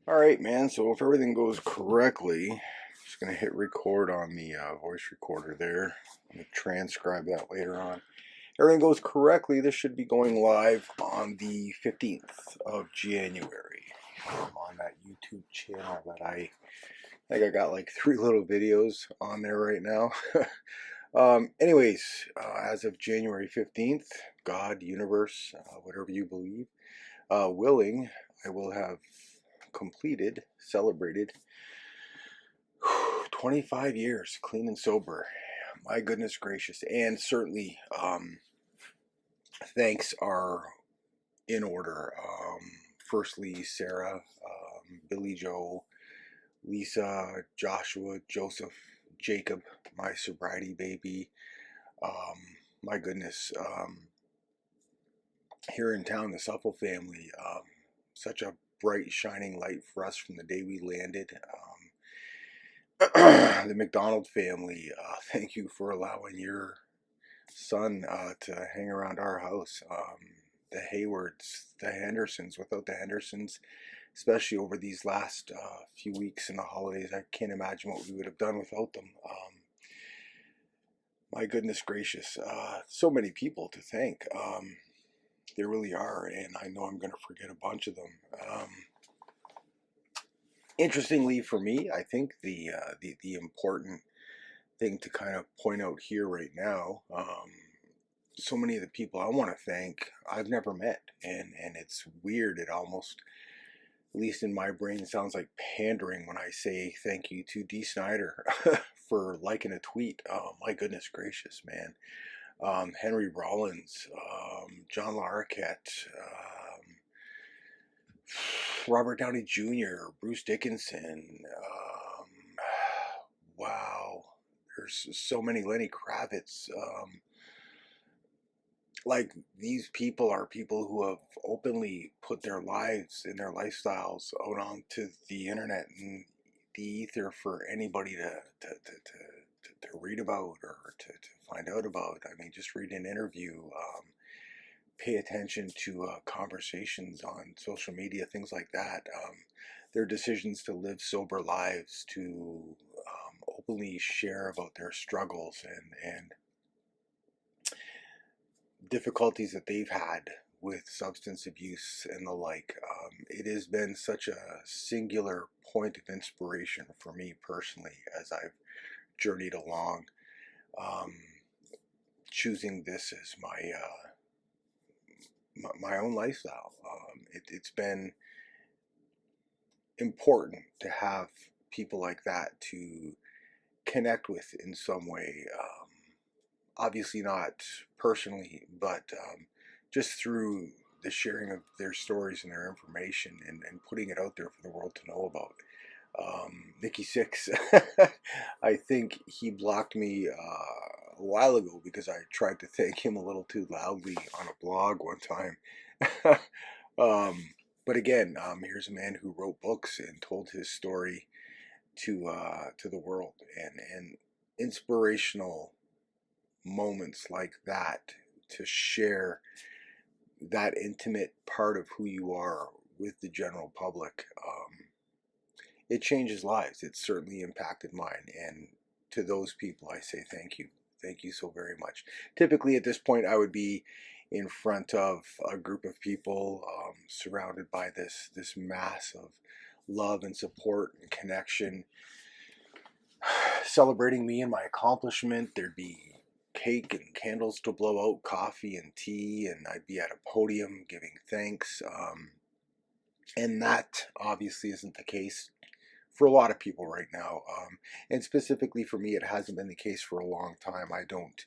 All right, man. So if everything goes correctly, just gonna hit record on the voice recorder there. I'm gonna transcribe that later on. Everything goes correctly. This should be going live on the 15th of January on that YouTube channel that I think I got like 3 little videos on there right now. Anyways, as of January 15th, God, universe, whatever you believe, willing, I will have celebrated 25 years clean and sober. My goodness gracious. And certainly, thanks are in order. Firstly, Sarah, Billy Joe, Lisa, Joshua, Joseph, Jacob, my sobriety baby. Um, my goodness. Here in town, the Suffel family, such a bright, shining light for us from the day we landed. The McDonald family, thank you for allowing your son to hang around our house. The Haywards, the Hendersons, without the Hendersons, especially over these last few weeks in the holidays, I can't imagine what we would have done without them. My goodness gracious, so many people to thank. There really are, and I know I'm going to forget a bunch of them. Interestingly, for me, I think the important thing to kind of point out here right now, so many of the people I want to thank I've never met, and it's weird. It almost, at least in my brain, sounds like pandering when I say thank you to D. Snyder for liking a tweet. Oh my goodness gracious, man. Henry Rollins, John Larroquette, Robert Downey Jr., Bruce Dickinson. Wow, there's so many. Lenny Kravitz. Like, these people are people who have openly put their lives and their lifestyles out onto the internet and the ether for anybody to read about or to find out about. I mean, just read an interview, pay attention to conversations on social media, things like that. Their decisions to live sober lives, to openly share about their struggles and difficulties that they've had with substance abuse and the like. It has been such a singular point of inspiration for me personally as I've journeyed along, um, choosing this as my own lifestyle. It's been important to have people like that to connect with in some way. Obviously not personally, but just through the sharing of their stories and their information and putting it out there for the world to know about. Nikki Six, I think he blocked me a while ago because I tried to thank him a little too loudly on a blog one time. But again, here's a man who wrote books and told his story to the world, and inspirational moments like that, to share that intimate part of who you are with the general public. It changes lives. It certainly impacted mine, and to those people I say thank you. Thank you so very much. Typically at this point I would be in front of a group of people, surrounded by this mass of love and support and connection, celebrating me and my accomplishment. There'd be cake and candles to blow out, coffee and tea, and I'd be at a podium giving thanks. And that obviously isn't the case for a lot of people right now. And specifically for me, it hasn't been the case for a long time. I don't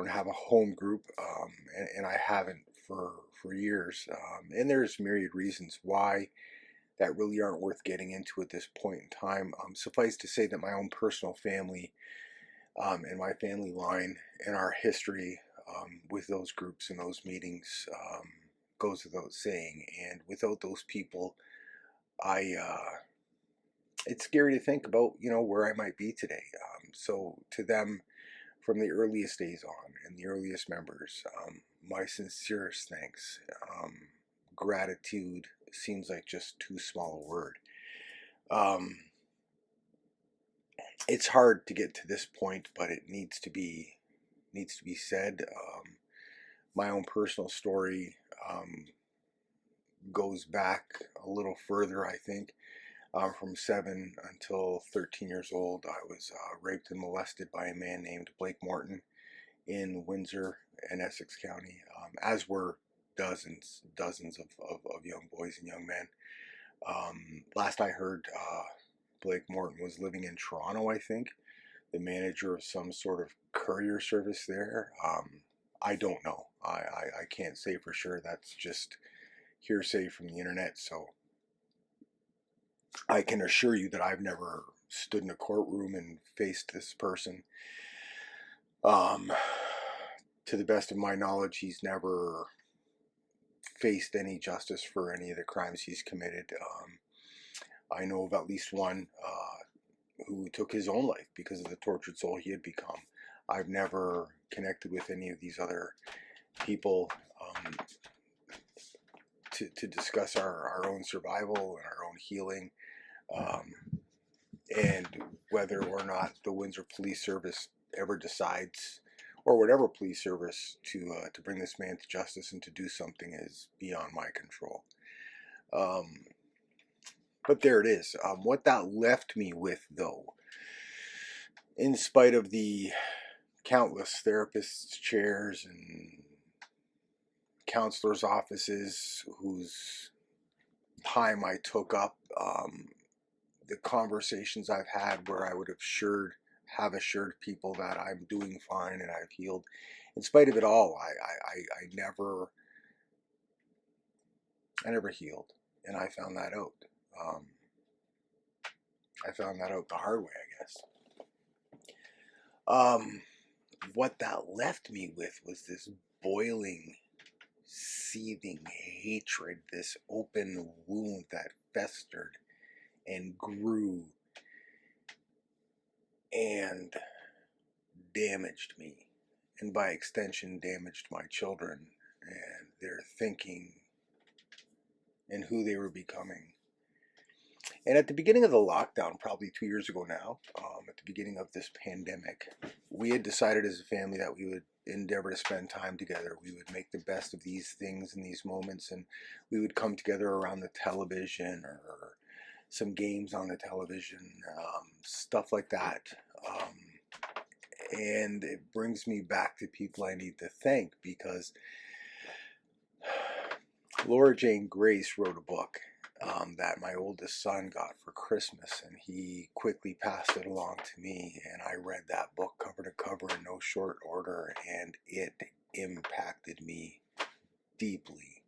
have a home group, and I haven't for years. And there's myriad reasons why that really aren't worth getting into at this point in time. Suffice to say that my own personal family, and my family line and our history, with those groups and those meetings, goes without saying. And without those people, I it's scary to think about, where I might be today. So to them, from the earliest days on and the earliest members, my sincerest thanks. Gratitude seems like just too small a word. Um, it's hard to get to this point, but it needs to be said. My own personal story goes back a little further, I think. From 7 until 13 years old, I was raped and molested by a man named Blake Morton in Windsor and Essex County, as were dozens of young boys and young men. Last I heard, Blake Morton was living in Toronto, I think, the manager of some sort of courier service there. I don't know. I can't say for sure. That's just hearsay from the internet. So I can assure you that I've never stood in a courtroom and faced this person. Um, to the best of my knowledge, he's never faced any justice for any of the crimes he's committed. I know of at least one who took his own life because of the tortured soul he had become. I've never connected with any of these other people to discuss our own survival and our own healing, and whether or not the Windsor Police Service ever decides, or whatever police service, to bring this man to justice and to do something is beyond my control. But there it is. What that left me with, though, in spite of the countless therapists' chairs and counselors' offices whose time I took up, the conversations I've had where I would have assured people that I'm doing fine and I've healed. In spite of it all, I never healed, and I found that out. I found that out the hard way, I guess. What that left me with was this boiling, seething hatred, this open wound that festered and grew and damaged me, and by extension damaged my children and their thinking and who they were becoming. And at the beginning of the lockdown, probably 2 years ago now, at the beginning of this pandemic, we had decided as a family that we would endeavor to spend time together. We would make the best of these things and these moments, and we would come together around the television or some games on the television, stuff like that. And it brings me back to people I need to thank, because Laura Jane Grace wrote a book that my oldest son got for Christmas, and he quickly passed it along to me, and I read that book cover to cover in no short order, and it impacted me deeply.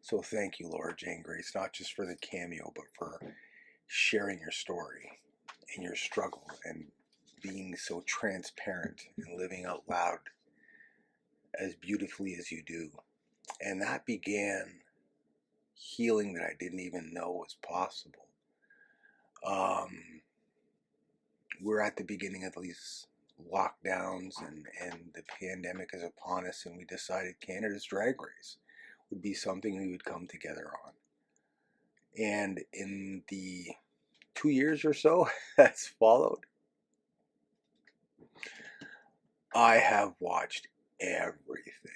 So thank you, Laura Jane Grace, not just for the cameo, but for sharing your story and your struggle and being so transparent and living out loud as beautifully as you do. And that began healing that I didn't even know was possible. We're at the beginning of these lockdowns, and the pandemic is upon us, and we decided Canada's Drag Race would be something we would come together on. And in the 2 years or so that's followed, I have watched everything.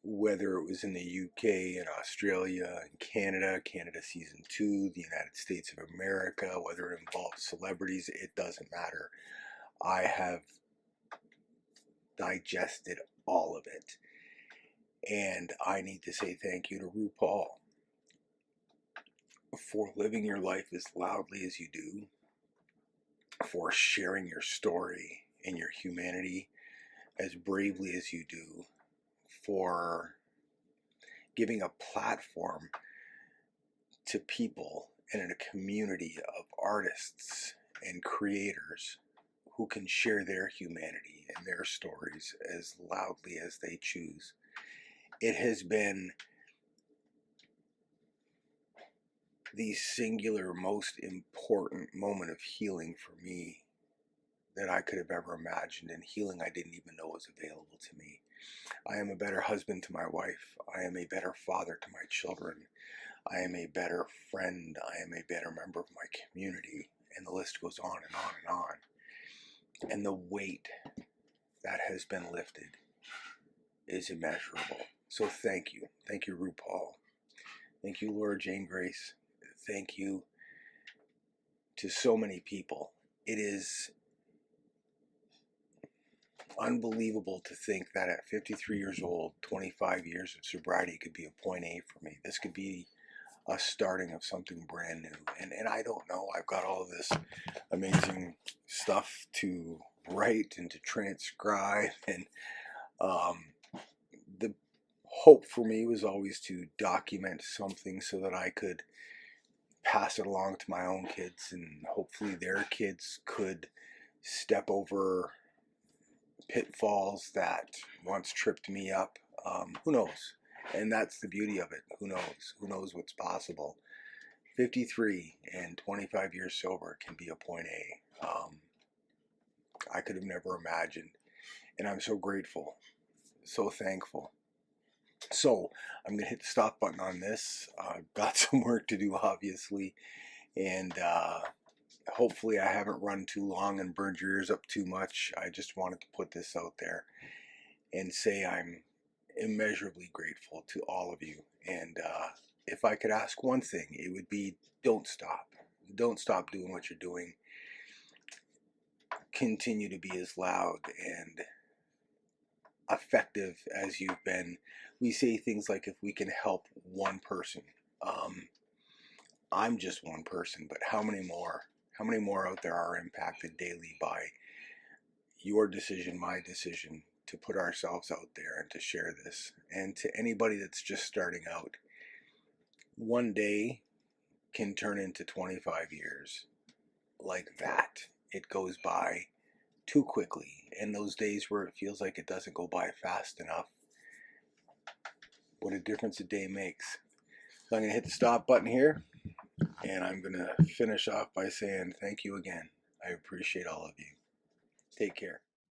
Whether it was in the UK and Australia and Canada Season 2, the United States of America, whether it involved celebrities, it doesn't matter. I have digested all of it. And I need to say thank you to RuPaul for living your life as loudly as you do, for sharing your story and your humanity as bravely as you do, for giving a platform to people and in a community of artists and creators who can share their humanity and their stories as loudly as they choose. It has been the singular most important moment of healing for me that I could have ever imagined, and healing I didn't even know was available to me. I am a better husband to my wife. I am a better father to my children. I am a better friend. I am a better member of my community. And the list goes on and on and on. And the weight that has been lifted is immeasurable. So thank you. Thank you, RuPaul. Thank you, Laura Jane Grace. Thank you to so many people. It is unbelievable to think that at 53 years old, 25 years of sobriety could be a point A for me. This could be a starting of something brand new. And I don't know. I've got all of this amazing stuff to write and to transcribe. And the hope for me was always to document something so that I could pass it along to my own kids, and hopefully their kids could step over pitfalls that once tripped me up. Who knows? And that's the beauty of it. Who knows? Who knows what's possible? 53 and 25 years sober can be a point A. I could have never imagined. And I'm so grateful, so thankful. So I'm going to hit the stop button on this. I've got some work to do, obviously. And hopefully I haven't run too long and burned your ears up too much. I just wanted to put this out there and say I'm immeasurably grateful to all of you. And if I could ask one thing, it would be don't stop. Don't stop doing what you're doing. Continue to be as loud and effective as you've been. We say things like, if we can help one person. I'm just one person, but how many more? How many more out there are impacted daily by your decision, my decision, to put ourselves out there and to share this? And to anybody that's just starting out, one day can turn into 25 years. Like that. It goes by too quickly. And those days where it feels like it doesn't go by fast enough, what a difference a day makes. So I'm going to hit the stop button here, and I'm going to finish off by saying thank you again. I appreciate all of you. Take care.